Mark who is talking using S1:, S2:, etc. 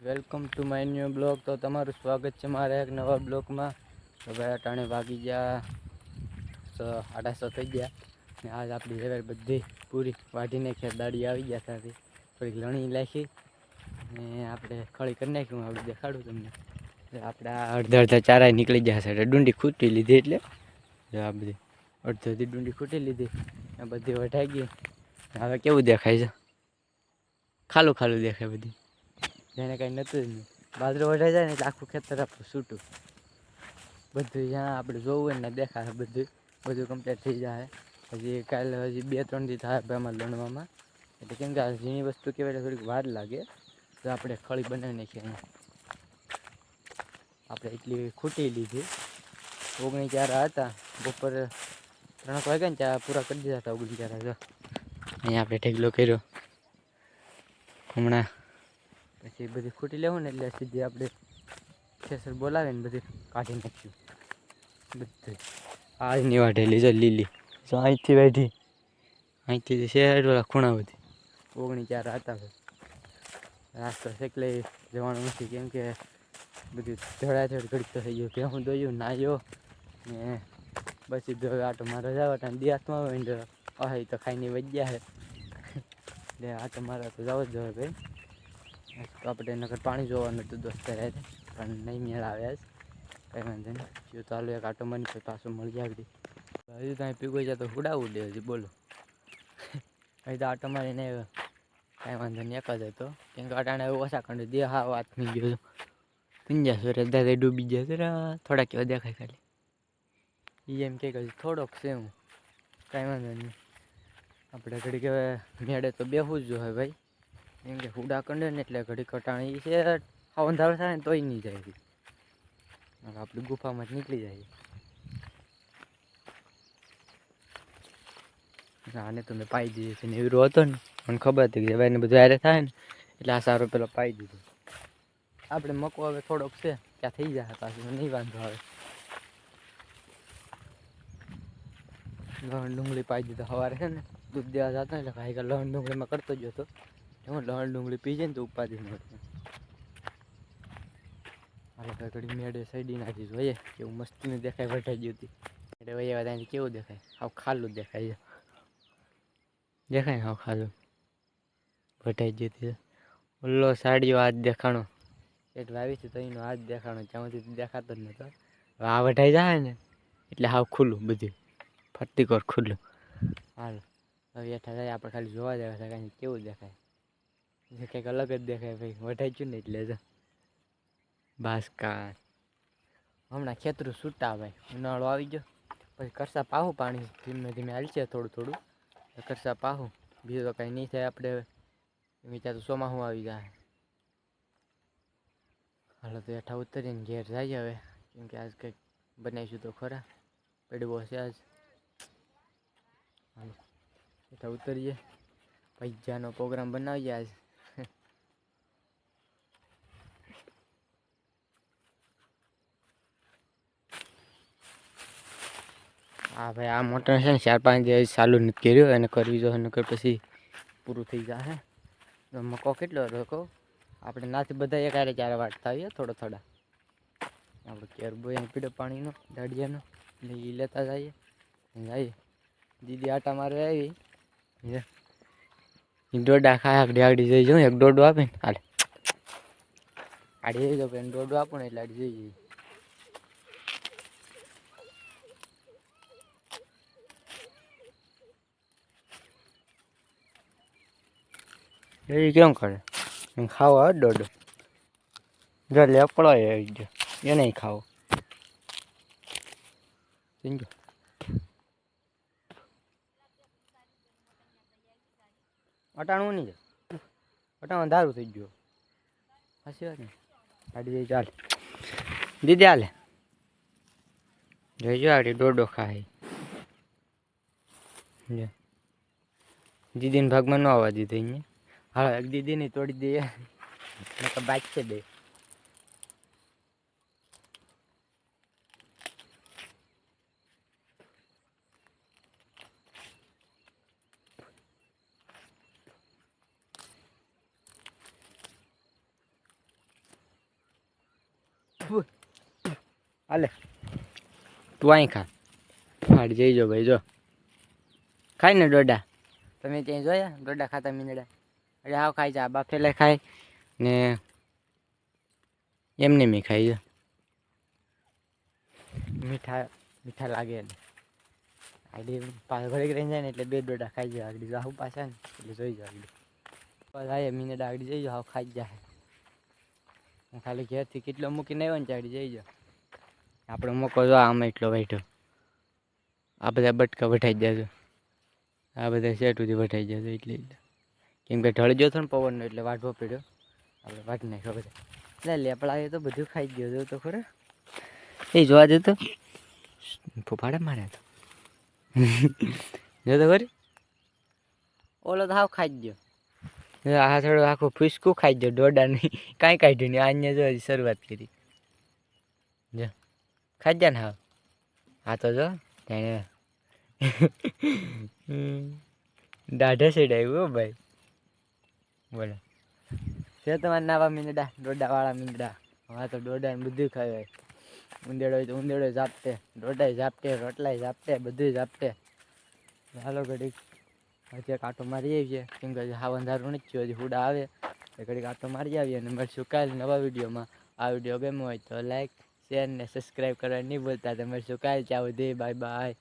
S1: Welcome to my new blog. તો તમારું સ્વાગત છે મારા એક નવા બ્લોગમાં. તો ભાઈ અટાણે વાગી ગયા 8:30 થઈ ગયા ને આજ આપણી રેવેર બધી પૂરી વાઢીને ખેતદાડી આવી ગયા હતા. થોડીક લણી નાખી ને આપણે ખળી કરી નાખ્યું. આપણે દેખાડું તમને. આપણે અડધા ચારા નીકળી ગયા છે. ડુંડી ખૂટી લીધી એટલે આ બધી અડધી ડુંડી ખૂટી લીધી. આ બધી વઢાઈ ગઈ. હવે કેવું દેખાય છે? ખાલું ખાલું દેખાય બધી. જેને કાંઈ નહોતું જ નહીં. બાજરો વઢાઈ જાય ને એટલે આખું ખેતર આપણું છૂટું બધું. જ્યાં આપણે જોવું હોય ને દેખાય બધું કમ્પ્લીટ થઈ જાય. હજી કાલે 2-3 દી થાય એમાં લણવામાં. એટલે કેમ કે આ ઝીણી વસ્તુ કહેવાય થોડીક વાર લાગે. તો આપણે ખળી બનાવી નાખીએ. આપણે એટલી ખૂટી લીધી. 19 ચારા હતા. બપોરે 3 વાગ્યા ને ત્યાં પૂરા કરી દીધા હતા 19 ચારા. જો અહીંયા આપણે ઢેગલો કર્યો હમણાં. પછી બધી ખૂટી લેવું ને એટલે સીધી આપણે ખેસર બોલાવીને બધી કાઢી નાખ્યું. બધું આજની વાઢેલી જો લીલી. જો અહીંથી વાઢી, અહીંથી શેરવાળા ખૂણા બધી 19 ચારા હતા. રાસ્તો શેકલે જવાનું નથી કેમ કે બધું ધડાધડ ઘડીક તો થઈ ગયું. ભેહું દોયું નાયો ને પછી ધોયો આટો મારો જાવ ટાઈમ દિયાસમાં હોય ને અહે તો ખાઈને વજ્યા છે. એટલે આટો મારા તો જાવ જ જોઈએ ભાઈ. તો આપણે નકર પાણી જોવાનું હતું દોસ્તર રહે પણ નહીં મેળ આવ્યા જ કંઈ વાંધો નહીં. જો ચાલુ એક આટો મારી તો પાછું મળી આગળ. હજુ તો અહીં પીગો જાય તો હુડાવું દે હજી બોલો. અહીં તો આટો મારીને કાંઈ વાંધો નહીં એક જ હતો કેમ કે અટાણે ઓછા કંડ દે હા વાત થઈ ગયો. પીંજા સૂરજ દાદા ડૂબી ગયા જરા થોડાક એવા દેખાય ખાલી. એ એમ કે થોડોક છે હું કાંઈ વાંધો નહીં. આપણે ઘડી કે મેળે તો બેહવું જ જોઈએ ભાઈ. કેમ કે હુડા કંડે ને એટલે ઘડી કટાણી છે. અંધારો થાય ને તોય નહીં જાય. આપણી ગુફામાં જ નીકળી જાય. આને તો મેં પાઈ દીધી છે ને એવી હતો ને મને ખબર હતી કે ભાઈને બધું હારે થાય ને એટલે આ સારો પેલો પાઈ દીધો. આપણે મકો હવે થોડોક છે ત્યાં થઈ જાય પાછું નહીં વાંધો આવે. લહણ ડુંગળી પાઈ દીધો. સવારે છે ને દૂધ દેવા જતો એટલે ભાઈ લહણ ડુંગળીમાં કરતો જ હતો. હું લહણ ડુંગળી પી જાય ને તો ઉપાધિ ન હતી. હાલો ભાઈ ઘડી મેળે સડી નાખી જોઈએ કેવું મસ્તીનું દેખાય. વઢાઈ ગઈ હતી એટલે વૈયા ત્યાંથી કેવું દેખાય? આવ ખાલું દેખાય છે. દેખાય ને આવ ખાલું વઢાઈ ગઈ હતી. ઓલો સાડીઓ હાથ દેખાણો એટલે આવી છે તો એનો હાથ દેખાણો ત્યાં સુધી દેખાતો જ નહોતો. આ વઢાઈ જાય ને એટલે હાવ ખુલ્લું બધું ફરતી કર ખુલ્લું. હાલ હવે હેઠા જાય આપણે ખાલી જોવા જાય છે કાંઈ કેવું દેખાય. કંઈક અલગ જ દેખાય ભાઈ. વઢાઈ ગયું ને એટલે જ બાસકા હમણાં ખેતરું છૂટા ભાઈ. ઉનાળો આવી ગયો પછી કરસા પાહું પાણી ધીમે ધીમે હાલશે થોડું થોડું. કરસા પાહું બીજું તો કાંઈ નહીં થાય. આપણે વિચાર તો ચોમાસું આવી જાય. હાલો તો હેઠા ઉતરીને ઘેર જઈએ હવે કેમ કે આજ કંઈક બનાવીશું તો ખરા. પડવો છે આજ. હાલો હેઠા ઉતરીએ. પૈજાનો પ્રોગ્રામ બનાવીએ આજ. હા ભાઈ આ મોટર છે ને 4-5 દિવસ ચાલુ નથી કર્યું અને કરવી જોઈએ નકર પછી પૂરું થઈ જશે. તો મકો કેટલો હતો કહો આપણે નાથી બધા એક આરે ચારે વાટતા આવીએ થોડા. આપણે કેરબો એને પીડો પાણીનો દાડિયાનો એટલે એ લેતા જઈએ. દીદી આટા મારે આવી ડોડા ખાય આગળી જઈ જાઉં. એક ડોડો આપે ને હાલે આડી જઈ જાઉં. ડોડો આપું ને એટલે આડી જઈ. એ કેમ કરે ખાવો આવે દોડો જો લેપડો આવી ગયો એ નહીં ખાવો. સમજો અટાણું નહીં જાય. અટાણું અંધારું થઈ ગયું. સાચી વાત ને આડી જઈ ચાલે દીદી હાલે જોઈજો આડી દોડો ખાય. દીદીને ભાગમાં ન આવવા દીધો અહીંયા. હા દીદી ને તોડી દઈએ બાદ છે બે. હાલે તું અહીં ખા ફાડી જઈજો ભાઈ જો ખાય ને ડોડા તમે ત્યાં જોયા ડોડા ખાતા મીંદડા એટલે હાવ ખાઈ જા બાફેલા ખાય ને એમને મેં ખાઈ જો મીઠા મીઠા લાગે ને આગળ પાછળ ઘડીક રહી જાય ને એટલે બે ડોડા ખાઈ જાય આગળ જાહું પાછા ને એટલે જોઈ જાવ આગળ જાય મીંદડા આગળ જઈ જાવ હાવ ખાઈ જાય હું ખાલી ઘેરથી કેટલો મૂકીને આવ્યો ને આગળ જઈ જાવ આપણો મોકો જો આમાં એટલો બેઠો આ બધા બટકા વટાઈ જજો આ બધા સેટ સુધી વટાઈ જજો એટલે કેમ કે ઢળજો હતો ને પવનનો એટલે વાઢવો પડ્યો આપણે વાઢી નાખ્યો બધા લે લેપડા તો બધું ખાઈ ગયો જો તો ખરો એ જોવા જતો ફોફાડે માર્યા તો જો તો ખરી ઓલો તો હાવ ખાઈ ગયો આ થોડું આખું ફૂસકું ખાઈ ગયો ડોડા નહીં કાંઈ કાઢ્યું નહીં અહીંયા જો હજી શરૂઆત કરી જો ખાઈ જા ને હાવ હા તો જો તેને દાઢે સેડ આવ્યું હો ભાઈ બોલો છે તમારે નાવા મીંદડા ડોડાવાળા મીંદડા હા તો ડોડા ને બધું ખાય ઉંદેડો હોય તો ઉંદેડો ઝાપટે ડોડાય ઝાપટે રોટલાય ઝાપટે બધું ઝાપટે હાલો ઘડીક હજી કાંટો મારી આવીએ કેમ કે હાવ અંધારું નથી થયું હજી હુડા આવે તો ઘડીક કાંટો મારી આવીએ અને મળશું કાલે નવા વિડીયોમાં આ વિડીયો ગમ્યો હોય તો લાઈક શેર ને સબસ્ક્રાઈબ કરવા નહીં ભૂલતા તો મળશું કાલે ત્યાં સુધી બાય બાય